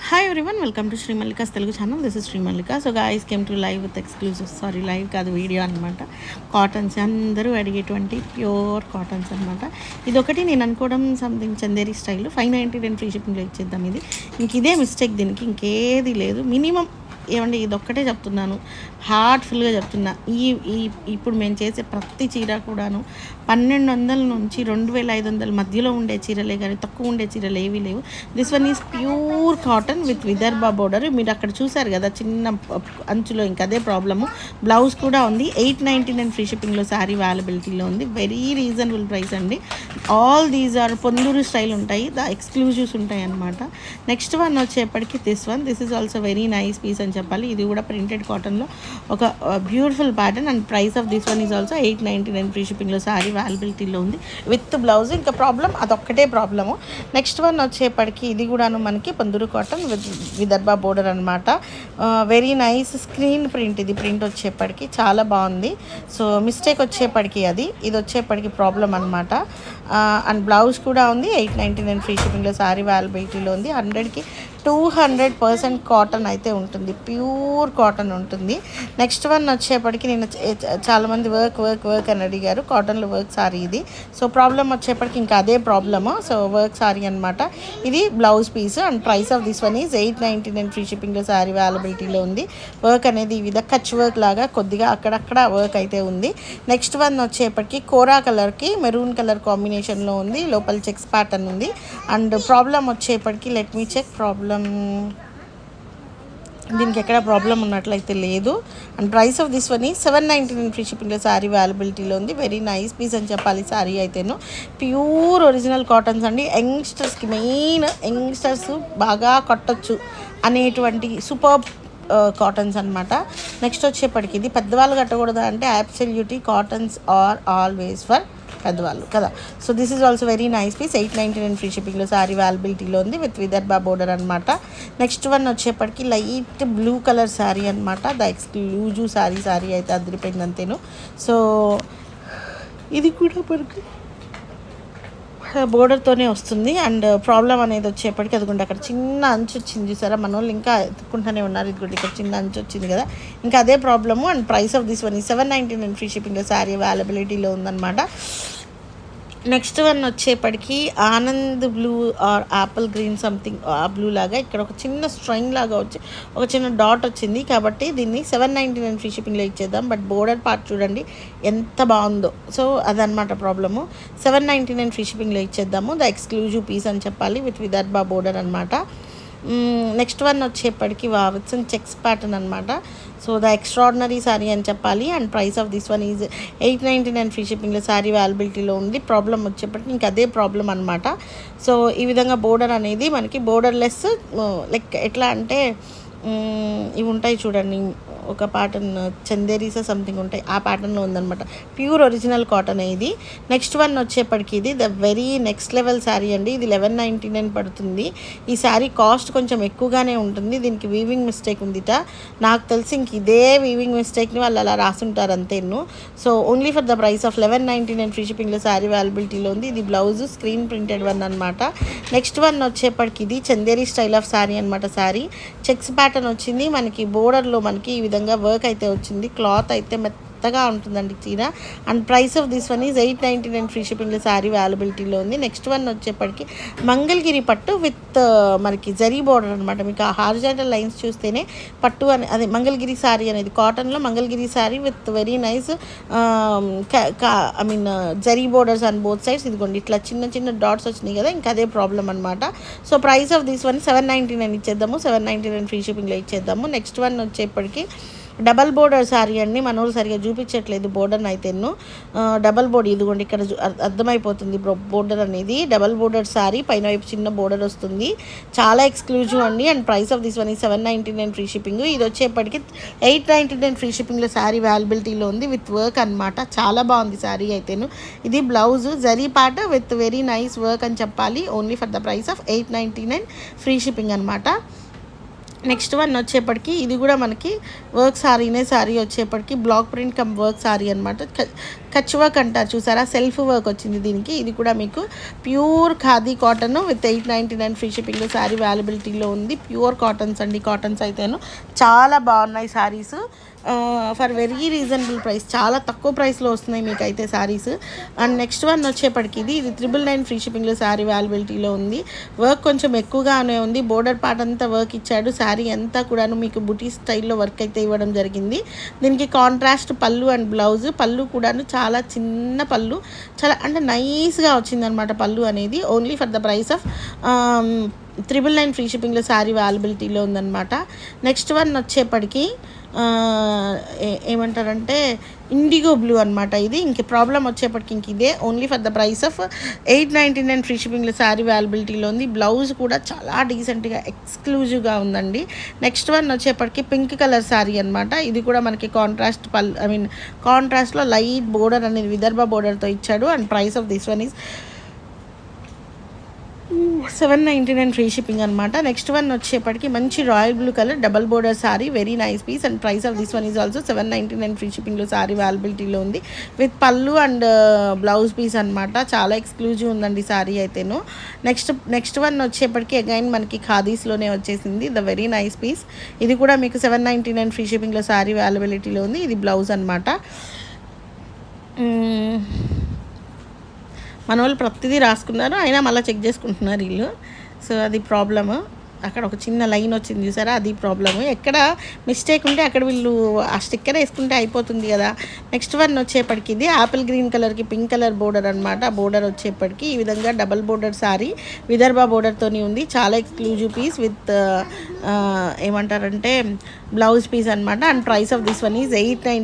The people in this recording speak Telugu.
Hi everyone, welcome to Sri Mallika's Telugu channel. This is Sri Mallika. So guys came to live with exclusive, sorry live కాదు వీడియో అనమాట. కాటన్స్ అందరూ అడిగేటువంటి ప్యూర్ కాటన్స్ అనమాట. ఇదొకటి నేను అనుకోవడం సంథింగ్ చందేరి స్టైల్ 590 ఫ్రీ షిప్పింగ్లో ఇచ్చేద్దాం. ఇది ఇదే మిస్టేక్, దీనికి ఇంకేది లేదు. మినిమం ఏమండి ఇదొక్కటే చెప్తున్నాను, హార్ట్ఫుల్గా చెప్తున్నా. ఇప్పుడు మేము చేసే ప్రతి చీర కూడాను 1200 నుంచి 2500 మధ్యలో ఉండే చీరలే, కానీ తక్కువ ఉండే చీరలు ఏవీ లేవు. This one is pure cotton with Vidarbha border. మీరు అక్కడ చూసారు కదా చిన్న అంచులో, ఇంకా అదే ప్రాబ్లము. బ్లౌజ్ కూడా ఉంది. 899 ఫ్రీ షిప్పింగ్లో శారీ అవైలబిలిటీలో ఉంది. వెరీ రీజనబుల్ ప్రైస్ అండి. All these are Ponduru style ఉంటాయి, ద ఎక్స్క్లూజివ్స్ ఉంటాయి అన్నమాట. నెక్స్ట్ వన్ వచ్చేప్పటికి this is also very nice piece అని చెప్పాలి. ఇది కూడా ప్రింటెడ్ కాటన్లో ఒక beautiful pattern. And price of this one is also 899 free షిప్పింగ్లో శారీ అవైలబిలిటీలో ఉంది విత్ బ్లౌజ్. ఇంకా ప్రాబ్లం అదొక్కటే ప్రాబ్లము. నెక్స్ట్ వన్ వచ్చేప్పటికి ఇది కూడాను మనకి Ponduru cotton with Vidarbha border అనమాట. Very nice screen print. ఇది ప్రింట్ వచ్చేప్పటికి చాలా బాగుంది. సో మిస్టేక్ వచ్చేప్పటికి ఇది వచ్చేప్పటికి ప్రాబ్లం అనమాట. అండ్ బ్లౌజ్ కూడా ఉంది. 899 ఫ్రీ షిప్పింగ్లో శారీ అవైలబిలిటీలో ఉంది. 100కి 200% కాటన్ అయితే ఉంటుంది, ప్యూర్ కాటన్ ఉంటుంది. నెక్స్ట్ వన్ వచ్చేప్పటికి నేను చాలామంది వర్క్ అని అడిగారు. కాటన్లో వర్క్ సారీ ఇది. సో ప్రాబ్లం వచ్చేప్పటికి ఇంకా అదే ప్రాబ్లము. సో వర్క్ సారీ అనమాట. ఇది blouse piece. And price of this one is 899 free షిప్పింగ్లో శారీ అవైలబిలిటీలో ఉంది. వర్క్ అనేది ఈ విధంగా కచ్ వర్క్ లాగా కొద్దిగా అక్కడక్కడ వర్క్ అయితే ఉంది. నెక్స్ట్ వన్ వచ్చేప్పటికి కోరా కలర్కి మెరూన్ కలర్ కాంబినేషన్లో ఉంది. లోపల చెక్స్ ప్యాటర్న్ ఉంది. అండ్ ప్రాబ్లం వచ్చేప్పటికి లెట్ మీ చెక్ ప్రాబ్లం, దీనికి ఎక్కడ ప్రాబ్లం ఉన్నట్లయితే లేదు. And price of this one ఈ 799 ఫ్రీ షిప్పింగ్లో శారీ అవైలబిలిటీలో ఉంది. వెరీ నైస్ పీస్ అని చెప్పాలి. శారీ అయితేను ప్యూర్ ఒరిజినల్ కాటన్స్ అండి. యంగ్స్టర్స్కి, మెయిన్ యంగ్స్టర్స్ బాగా కట్టొచ్చు అనేటువంటి సూపర్ కాటన్స్ అనమాట. నెక్స్ట్ వచ్చేప్పటికి ఇది పెద్దవాళ్ళు కట్టకూడదు అంటే absolutely cottons are always for పెద్దవాళ్ళు కదా. So this is also very nice piece. 899 free షిప్పింగ్లో శారీ అవైలబిలిటీలో ఉంది విత్ విదర్భా బోర్డర్ అనమాట. నెక్స్ట్ వన్ వచ్చేప్పటికి లైట్ బ్లూ కలర్ శారీ అనమాట. ద ఎక్స్క్లూజివ్ శారీ అయితే అదిరిపోయింది అంతేను. సో ఇది కూడా మనకి బోర్డర్తోనే వస్తుంది. అండ్ ప్రాబ్లం అనేది వచ్చేప్పటికి అదిగుంటే అక్కడ చిన్న అంచు వచ్చింది చూసారా, మన వాళ్ళు ఇంకా ఎత్తుకుంటూనే ఉన్నారు. ఇది కూడా ఇక్కడ చిన్న అంచు వచ్చింది కదా, ఇంకా అదే problem. And price of this one ఈ 799 ఫ్రీ షిప్పింగ్లో శారీ అవైలబిలిటీలో ఉందన్నమాట. నెక్స్ట్ వన్ వచ్చేప్పటికి Anand blue or Apple green something, ఆ బ్లూ లాగా ఇక్కడ ఒక చిన్న స్ట్రైన్ లాగా వచ్చి ఒక చిన్న డాట్ వచ్చింది. కాబట్టి దీన్ని 799 ఫ్రీ షిప్పింగ్లో ఇచ్చేద్దాం. బట్ బోర్డర్ పార్ట్ చూడండి ఎంత బాగుందో. సో అదనమాట ప్రాబ్లము. 799 ఫ్రీ షిప్పింగ్లో ఇచ్చేద్దాము. ద ఎక్స్క్లూజివ్ పీస్ అని చెప్పాలి విత్ విదర్భా బోర్డర్ అనమాట. నెక్స్ట్ వన్ వచ్చేప్పటికి విత్ చెక్స్ ప్యాటర్న్ అనమాట. సో ద ఎక్స్ట్రాడినరీ శారీ అని చెప్పాలి. And price of this one is 899 free షిప్పింగ్లో శారీ అవైలబిలిటీలో ఉంది. ప్రాబ్లం వచ్చేప్పటికి ఇంకా అదే ప్రాబ్లం అనమాట. సో ఈ విధంగా బోర్డర్ అనేది మనకి బోర్డర్లెస్, లైక్ ఎట్లా అంటే ఇవి ఉంటాయి చూడండి, ఒక ప్యాటర్న్ చందేరీసా సంథింగ్ ఉంటాయి, ఆ ప్యాటర్న్లో ఉందన్నమాట. ప్యూర్ ఒరిజినల్ కాటన్ ఇది. నెక్స్ట్ వన్ వచ్చేప్పటికి ఇది the very next level sari అండి. ఇది 1199 పడుతుంది. ఈ శారీ కాస్ట్ కొంచెం ఎక్కువగానే ఉంటుంది. దీనికి వీవింగ్ మిస్టేక్ ఉందిట. నాకు తెలిసి ఇంక ఇదే వీవింగ్ మిస్టేక్ని వాళ్ళు అలా రాసుంటారు అంతేను. So only for the price of 1199 free షిప్పింగ్లో శారీ అవైలబిలిటీలో ఉంది. ఇది బ్లౌజ్ స్క్రీన్ ప్రింటెడ్ వన్ అనమాట. నెక్స్ట్ వన్ వచ్చేప్పటికి ఇది చందేరీ స్టైల్ ఆఫ్ శారీ అనమాట. శారీ చెక్స్ ప్యాటర్న్ వచ్చింది మనకి. బోర్డర్లో మనకి ఈ విధంగా వర్క్ అయితే వచ్చింది. క్లాత్ అయితే మెత్తగా ఉంటుందండి చీర. And price of this one is 899 free షిప్పింగ్లో శారీ అవైలబిలిటీలో ఉంది. నెక్స్ట్ వన్ వచ్చేప్పటికి మంగళగిరి పట్టు విత్ మనకి జరీ బోర్డర్ అనమాట. మీకు ఆ హారిజాంటల్ లైన్స్ చూస్తేనే పట్టు అని, అదే మంగళగిరి శారీ అనేది కాటన్లో Mangalagiri sari with very nice zari borders on both sides. ఇదిగోండి ఇట్లా చిన్న చిన్న డాట్స్ వచ్చినాయి కదా, ఇంకా అదే ప్రాబ్లం అనమాట. So price of this one 799 ఇచ్చేద్దాము. 799 ఫ్రీ షిప్పింగ్లో ఇచ్చేద్దాము. నెక్స్ట్ వన్ వచ్చేప్పటికి డబల్ బోర్డర్ శారీ అండి. మన వాళ్ళు సరిగా చూపించట్లేదు బోర్డర్ని అయితేను. డబల్ బోర్డర్ ఇదిగోండి ఇక్కడ అర్థమైపోతుంది బోర్డర్ అనేది. డబల్ బోర్డర్ శారీ, పైన వైపు చిన్న బోర్డర్ వస్తుంది. చాలా ఎక్స్క్లూజివ్ అండి. And price of this one ఈ 799 ఫ్రీ షిప్పింగ్. ఇది వచ్చేప్పటికి 899 ఫ్రీ షిప్పింగ్లో శారీ అవైలబిలిటీలో ఉంది విత్ వర్క్ అనమాట. చాలా బాగుంది శారీ అయితేను. ఇది blouse zari part with very nice work అని చెప్పాలి. Only for the price of 899 free shipping అనమాట. నెక్స్ట్ వన్ వచ్చేప్పటికి ఇది కూడా మనకి వర్క్ సారీనే, సారీ వచ్చేప్పటికి black print cum work sorry అనమాట. కచ్ వర్క్ అంటారు చూసారా, సెల్ఫ్ వర్క్ వచ్చింది దీనికి. ఇది కూడా మీకు pure khadi cotton with 899 free shipping sorry అవైలబిలిటీలో ఉంది. ప్యూర్ కాటన్స్ అండి, కాటన్స్ అయితేను చాలా బాగున్నాయి saris. For very reasonable price, చాలా తక్కువ ప్రైస్లో వస్తున్నాయి మీకు అయితే సారీస్. అండ్ నెక్స్ట్ వన్ వచ్చేప్పటికి ఇది 999 ఫ్రీ షిప్పింగ్లో శారీ అవైలబిలిటీలో ఉంది. వర్క్ కొంచెం ఎక్కువగానే ఉంది, బోర్డర్ పార్ట్ అంతా వర్క్ ఇచ్చాడు. శారీ అంతా కూడాను మీకు బుటీ స్టైల్లో వర్క్ అయితే ఇవ్వడం జరిగింది. దీనికి కాంట్రాస్ట్ పళ్ళు అండ్ బ్లౌజ్. పళ్ళు కూడాను చాలా చిన్న పళ్ళు, చాలా అంటే నైస్గా వచ్చిందనమాట పళ్ళు అనేది. Only for the price of 999 free షిప్పింగ్లో శారీ అవైలబిలిటీలో ఉందన్నమాట. నెక్స్ట్ వన్ వచ్చేప్పటికి ఏమంటారంటే ఇండిగో బ్లూ అనమాట ఇది. ఇంక ప్రాబ్లం వచ్చేప్పటికి ఇంక ఇదే, only for the price of 899 free షిప్పింగ్లో శారీ అవైలబిలిటీలో ఉంది. బ్లౌజ్ కూడా చాలా డీసెంట్గా ఎక్స్క్లూజివ్గా ఉందండి. నెక్స్ట్ వన్ వచ్చేప్పటికి పింక్ కలర్ శారీ అనమాట. ఇది కూడా మనకి కాంట్రాస్ట్ కాంట్రాస్ట్లో లైట్ బోర్డర్ అనేది విదర్భ బోర్డర్తో ఇచ్చాడు. And price of this one is 799 free shipping అనమాట. నెక్స్ట్ వన్ వచ్చేప్పటికి మంచి royal blue colour double border saree, very nice piece. And price of this one is also 799 free షిప్పింగ్లో సారీ అవైలబిలిటీలో ఉంది విత్ పళ్ళు అండ్ బ్లౌజ్ పీస్ అనమాట. చాలా ఎక్స్క్లూజివ్ ఉందండి సారీ అయితేను. నెక్స్ట్ వన్ వచ్చేప్పటికి అగైన్ మనకి ఖాదీస్లోనే వచ్చేసింది, ద వెరీ నైస్ పీస్. ఇది కూడా మీకు 799 ఫ్రీ షిప్పింగ్లో సారీ అవైలబిలిటీలో ఉంది. ఇది బ్లౌజ్ అనమాట. మన వాళ్ళు ప్రతిదీ రాసుకున్నారు, అయినా మళ్ళీ చెక్ చేసుకుంటున్నారు వీళ్ళు. సో అది ప్రాబ్లము. అక్కడ ఒక చిన్న లైన్ వచ్చింది చూసారా, అది ప్రాబ్లము. ఎక్కడ మిస్టేక్ ఉంటే అక్కడ వీళ్ళు ఆ స్టిక్కర్ వేసుకుంటే అయిపోతుంది కదా. నెక్స్ట్ వన్ వచ్చేప్పటికి ఇది యాపిల్ గ్రీన్ కలర్కి పింక్ కలర్ బోర్డర్ అనమాట. బోర్డర్ వచ్చేప్పటికి ఈ విధంగా డబల్ బోర్డర్ సారీ విదర్భ బోర్డర్తోని ఉంది. చాలా ఎక్స్క్లూజివ్ పీస్ విత్ ఏమంటారంటే బ్లౌజ్ పీస్ అనమాట. And price of this one is 890.